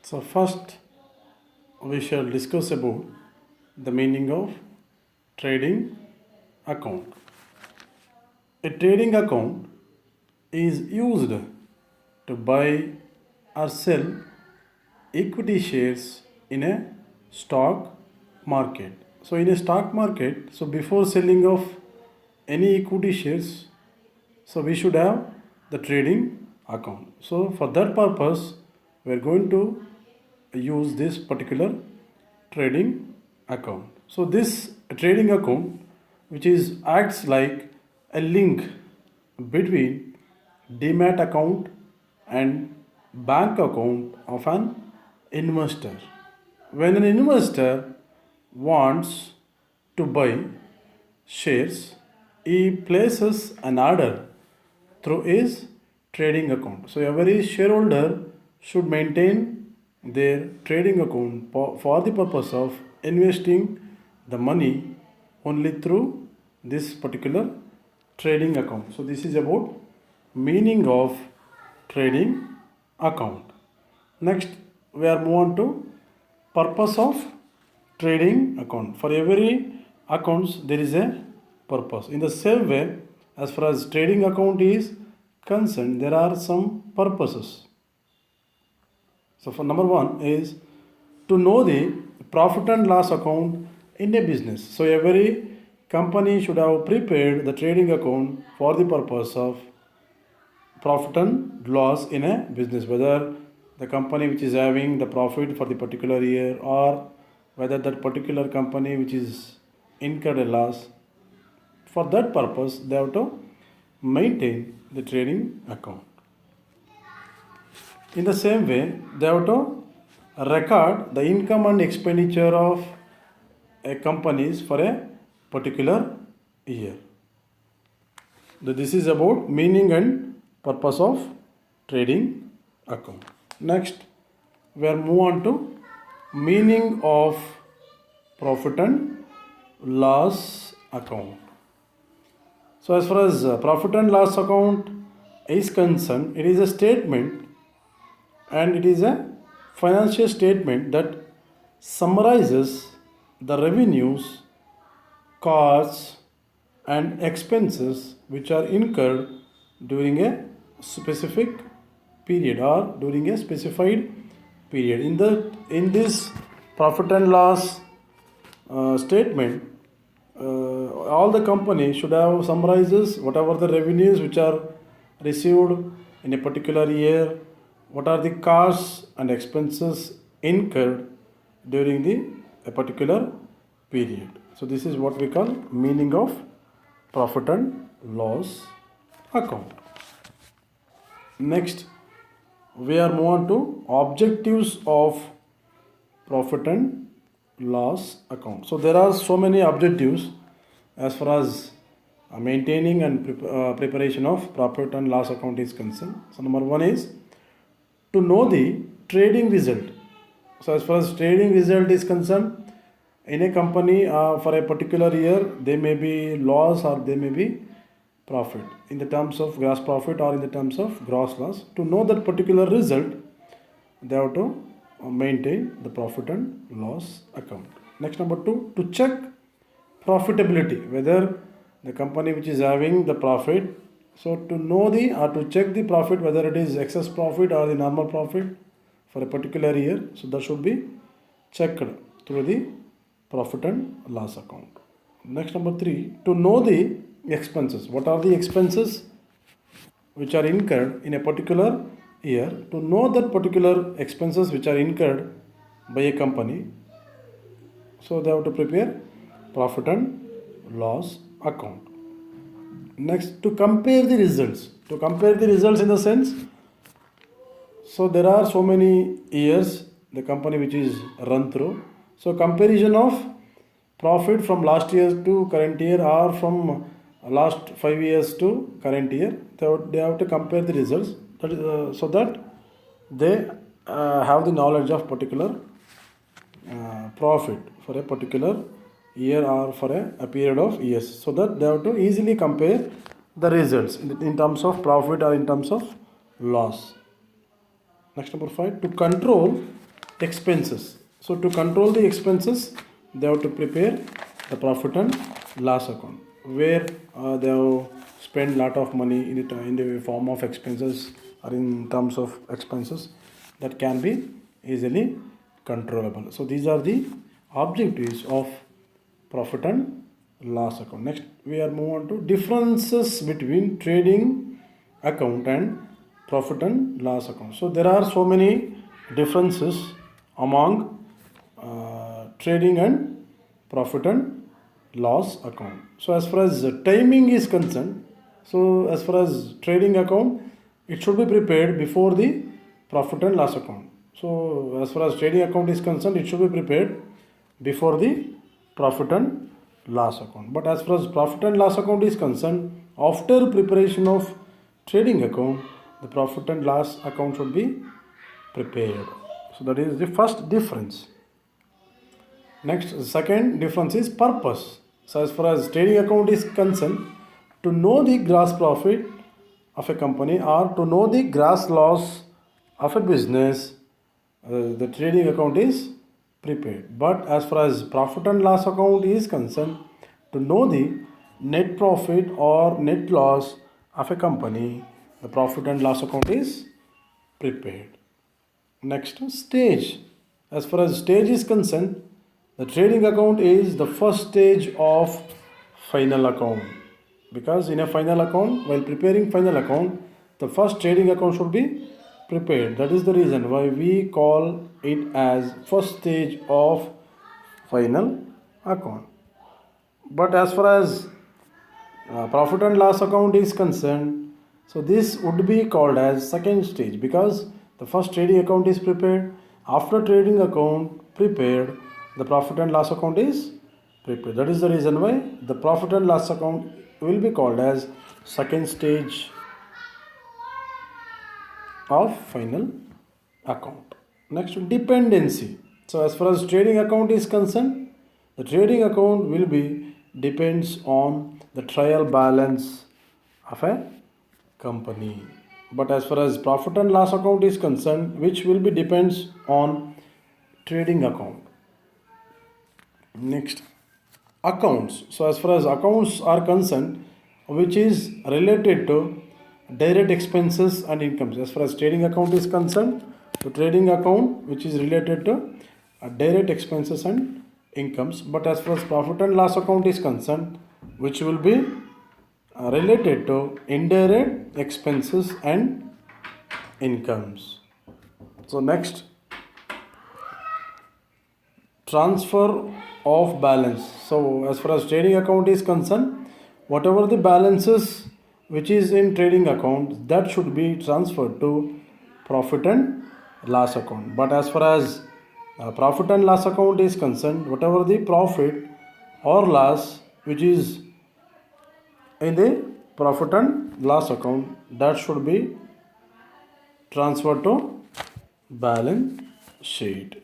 So first we shall discuss about the meaning of trading account. A trading account is used to buy or sell equity shares in a stock market. So in a stock market, so before selling of any equity shares, so we should have the trading account. So for that purpose, we are going to use this particular trading account. So this trading account, which is acts like a link between demat account and bank account of an investor. When an investor wants to buy shares, he places an order through his trading account. So every shareholder should maintain their trading account for the purpose of investing the money only through this particular trading account. So this is about meaning of trading account. Next, we are move on to purpose of trading account. For every accounts there is a purpose. In the same way, as far as trading account is concerned, there are some purposes. So for number one is to know the profit and loss account in a business. So every company should have prepared the trading account for the purpose of profit and loss in a business, whether the company which is having the profit for the particular year or whether that particular company which is incurred a loss. For that purpose, they have to maintain the trading account. In the same way, they have to record the income and expenditure of a companies for a particular year. This is about meaning and purpose of trading account. Next, we are move on to meaning of profit and loss account. So as far as profit and loss account is concerned, it is a statement and it is a financial statement that summarizes the revenues, costs and expenses which are incurred during a specific period or during a specified period. In this profit and loss statement, all the companies should have summarizes whatever the revenues which are received in a particular year, what are the costs and expenses incurred during a particular period. So this is what we call meaning of profit and loss account. Next, we are move on to objectives of profit and loss account. So there are so many objectives as far as maintaining and preparation of profit and loss account is concerned. So number one is to know the trading result. So as far as trading result is concerned, in a company for a particular year, there may be loss or there may be profit in the terms of gross profit or in the terms of gross loss. To know that particular result, they have to maintain the profit and loss account. Next, number two, to check profitability, whether the company which is having the profit, so to know or to check the profit, whether it is excess profit or the normal profit for a particular year, so that should be checked through the profit and loss account. Next, number three, to know the expenses. What are the expenses which are incurred in a particular year? To know that particular expenses which are incurred by a company, so they have to prepare profit and loss account. Next, to compare the results. To compare the results in the sense, so there are so many years the company which is run through. So comparison of profit from last year to current year or from last 5 years to current year, they have to compare the results so that they have the knowledge of particular profit for a particular year or for a period of years, so that they have to easily compare the results in terms of profit or in terms of loss. Next, number 5, to control expenses. So to control the expenses, they have to prepare the profit and loss account, where they have spent lot of money in the form of expenses or in terms of expenses that can be easily controllable. So these are the objectives of profit and loss account. Next, we are moving on to differences between trading account and profit and loss account. So there are so many differences among trading and profit and loss account. So as far as timing is concerned, so as far as trading account, it should be prepared before the profit and loss account. So as far as trading account is concerned, it should be prepared before the profit and loss account. But as far as profit and loss account is concerned, after preparation of trading account, the profit and loss account should be prepared. So that is the first difference. Next, second difference is purpose. So as far as trading account is concerned, to know the gross profit of a company or to know the gross loss of a business, the trading account is prepared. But as far as profit and loss account is concerned, to know the net profit or net loss of a company, the profit and loss account is prepared. Next, stage. As far as stage is concerned, the trading account is the first stage of final account, because in a final account, while preparing final account, the first trading account should be prepared. That is the reason why we call it as first stage of final account. But as far as profit and loss account is concerned, so this would be called as second stage, because the first trading account is prepared. After trading account prepared, the profit and loss account is prepared. That is the reason why the profit and loss account will be called as second stage of final account. Next, dependency. So as far as trading account is concerned, the trading account will be depends on the trial balance of a company. But as far as profit and loss account is concerned, which will be depends on trading account. Next, accounts. So as far as accounts are concerned, which is related to direct expenses and incomes. As far as trading account is concerned, the trading account which is related to direct expenses and incomes. But as far as profit and loss account is concerned, which will be related to indirect expenses and incomes. So next, transfer of balance. So as far as trading account is concerned, whatever the balances which is in trading account, that should be transferred to profit and loss account. But as far as profit and loss account is concerned, whatever the profit or loss which is in the profit and loss account, that should be transferred to balance sheet.